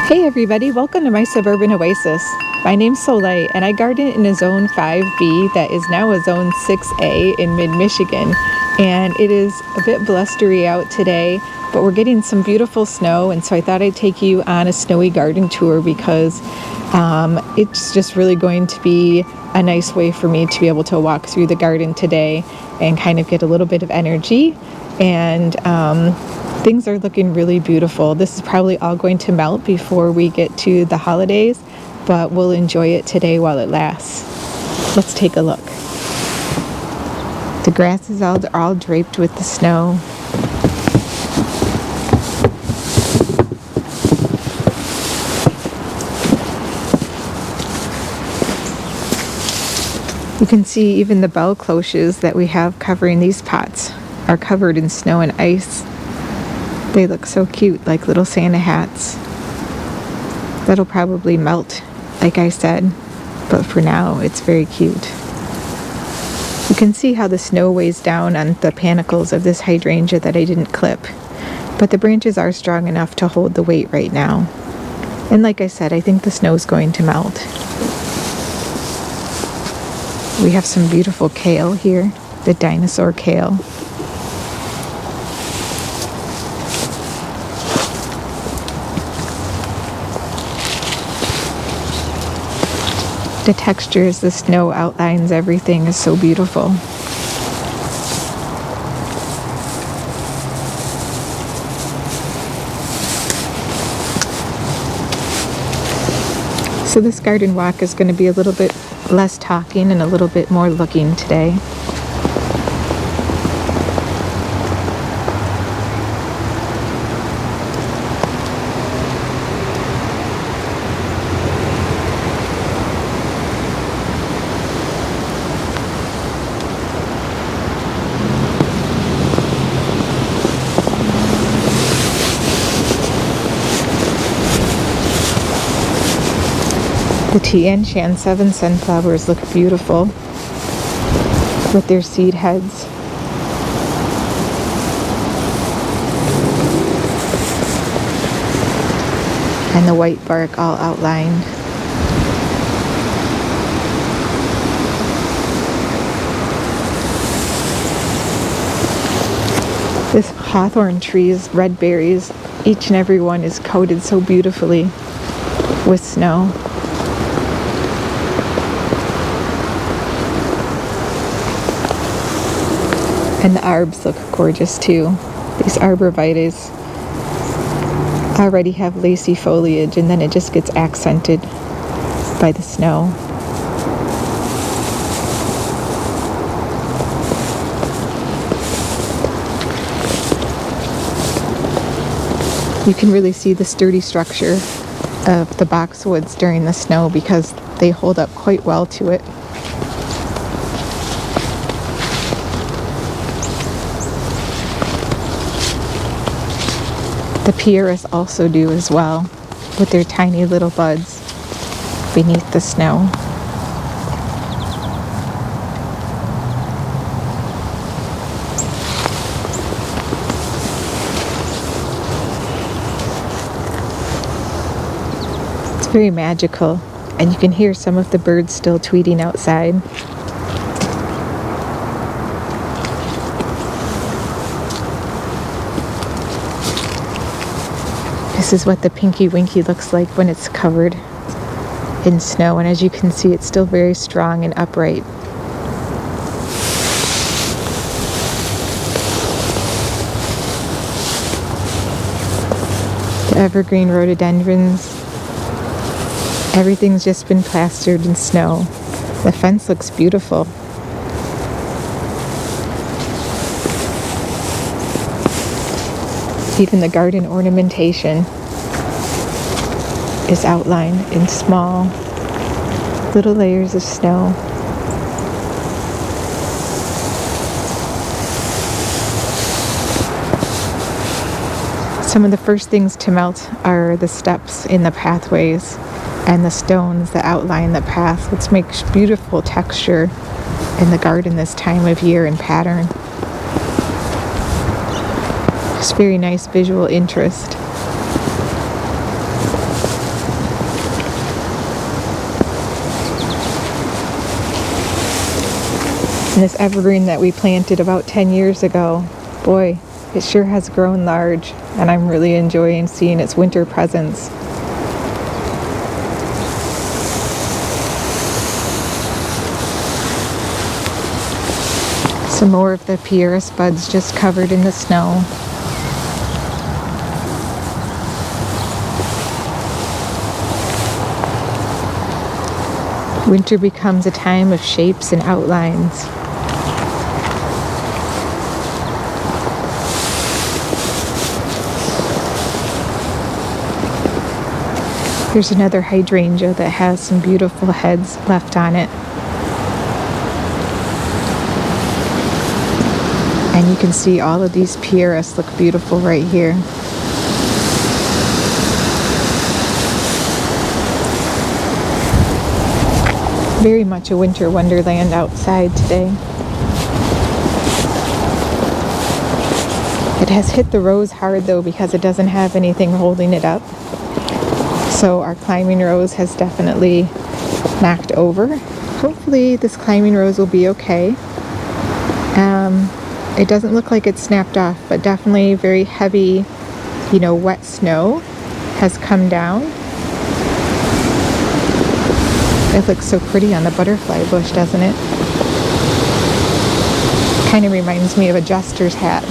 Hey everybody, welcome to my Suburban Oasis. My name's Soleil and I garden in a Zone 5B that is now a Zone 6A in mid-Michigan. And it is a bit blustery out today, but we're getting some beautiful snow, and so I thought I'd take you on a snowy garden tour because it's just really going to be a nice way for me to be able to walk through the garden today and kind of get a little bit of energy. And things are looking really beautiful. This is probably all going to melt before we get to the holidays, but we'll enjoy it today while it lasts. Let's take a look. The grass is all draped with the snow. You can see even the bell cloches that we have covering these pots are covered in snow and ice. They look so cute, like little Santa hats. That'll probably melt, like I said, but for now it's very cute. You can see how the snow weighs down on the panicles of this hydrangea that I didn't clip, but the branches are strong enough to hold the weight right now. And like I said, I think the snow is going to melt. We have some beautiful kale here, the dinosaur kale. The texture as the snow outlines everything is so beautiful. So this garden walk is going to be a little bit less talking and a little bit more looking today. The Tian Shan 7 sunflowers look beautiful with their seed heads. And the white bark all outlined. This hawthorn tree's red berries, each and every one is coated so beautifully with snow. And the arbs look gorgeous too. These arborvitaes already have lacy foliage, and then it just gets accented by the snow. You can really see the sturdy structure of the boxwoods during the snow because they hold up quite well to it. The pieris also do as well, with their tiny little buds beneath the snow. It's very magical, and you can hear some of the birds still tweeting outside. This is what the Pinky Winky looks like when it's covered in snow, and as you can see, it's still very strong and upright. The evergreen rhododendrons, everything's just been plastered in snow. The fence looks beautiful. Even the garden ornamentation is outlined in small little layers of snow. Some of the first things to melt are the steps in the pathways and the stones that outline the path, which makes beautiful texture in the garden this time of year and pattern. Just very nice visual interest. And this evergreen that we planted about 10 years ago, boy, it sure has grown large, and I'm really enjoying seeing its winter presence. Some more of the pieris buds just covered in the snow. Winter becomes a time of shapes and outlines. Here's another hydrangea that has some beautiful heads left on it. And you can see all of these pieris look beautiful right here. Very much a winter wonderland outside today. It has hit the rose hard though because it doesn't have anything holding it up. So our climbing rose has definitely knocked over. Hopefully this climbing rose will be okay. It doesn't look like it's snapped off, but definitely very heavy, wet snow has come down. It looks so pretty on the butterfly bush, doesn't it? Kind of reminds me of a jester's hat.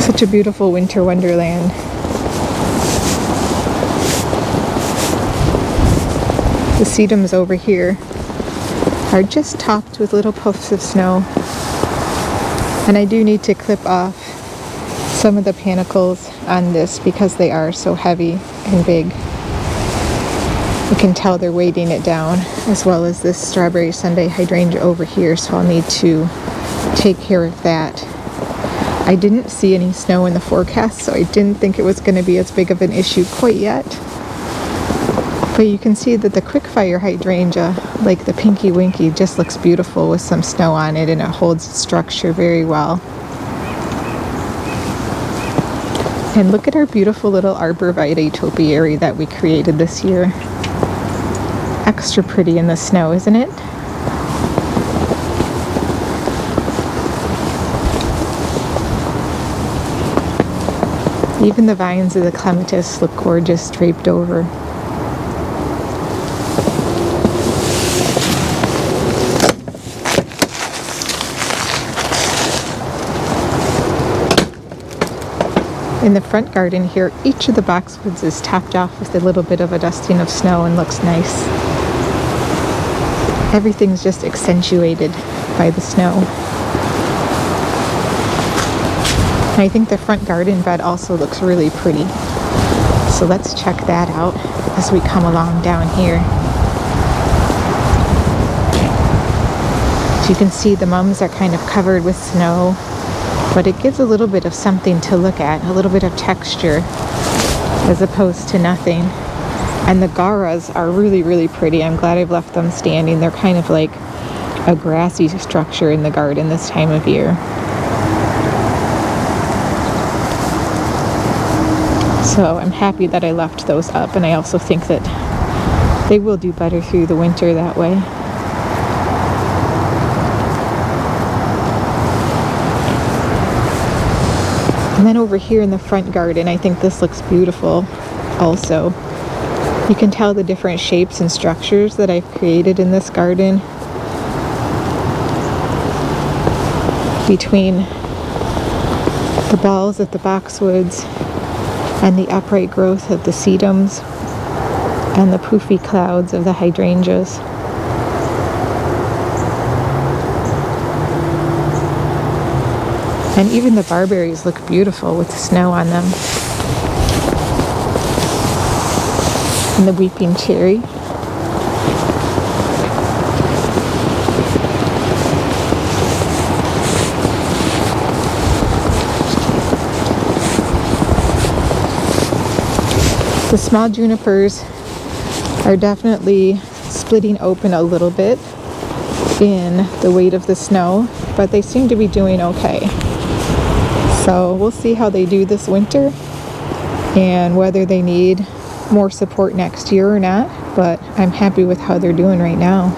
Such a beautiful winter wonderland. The sedums over here are just topped with little puffs of snow. And I do need to clip off some of the panicles on this because they are so heavy and big. You can tell they're weighting it down, as well as this strawberry Sunday hydrangea over here, so I'll need to take care of that. I didn't see any snow in the forecast, so I didn't think it was going to be as big of an issue quite yet. But you can see that the quickfire hydrangea, like the Pinky Winky, just looks beautiful with some snow on it, and it holds its structure very well. And look at our beautiful little arborvitae topiary that we created this year. Extra pretty in the snow, isn't it? Even the vines of the clematis look gorgeous draped over. In the front garden here, each of the boxwoods is topped off with a little bit of a dusting of snow and looks nice. Everything's just accentuated by the snow. And I think the front garden bed also looks really pretty. So let's check that out as we come along down here. So you can see the mums are kind of covered with snow, but it gives a little bit of something to look at, a little bit of texture as opposed to nothing. And the garas are really, really pretty. I'm glad I've left them standing. They're kind of like a grassy structure in the garden this time of year. So I'm happy that I left those up, and I also think that they will do better through the winter that way. And then over here in the front garden, I think this looks beautiful also. You can tell the different shapes and structures that I've created in this garden between the balls of the boxwoods and the upright growth of the sedums and the poofy clouds of the hydrangeas. And even the barberries look beautiful with the snow on them. And the weeping cherry. The small junipers are definitely splitting open a little bit in the weight of the snow, but they seem to be doing okay. So we'll see how they do this winter and whether they need more support next year or not, but I'm happy with how they're doing right now.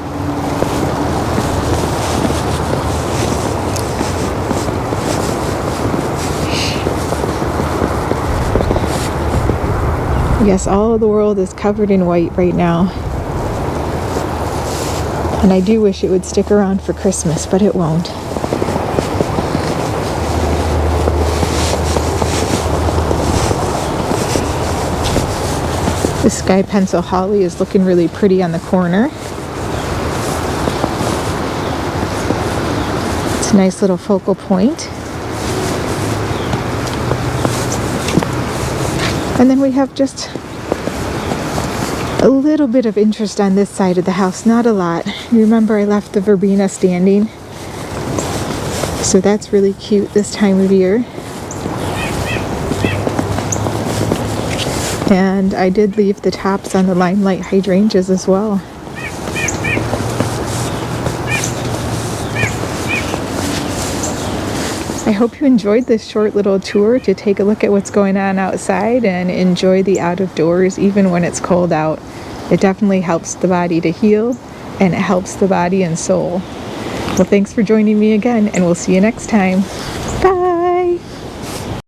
Yes, all of the world is covered in white right now. And I do wish it would stick around for Christmas, but it won't. The sky pencil holly is looking really pretty on the corner. It's a nice little focal point. And then we have just a little bit of interest on this side of the house, not a lot. Remember, I left the verbena standing, so that's really cute this time of year. And I did leave the tops on the limelight hydrangeas as well. I hope you enjoyed this short little tour to take a look at what's going on outside and enjoy the out of doors even when it's cold out. It definitely helps the body to heal, and it helps the body and soul. Well, thanks for joining me again, and we'll see you next time. Bye!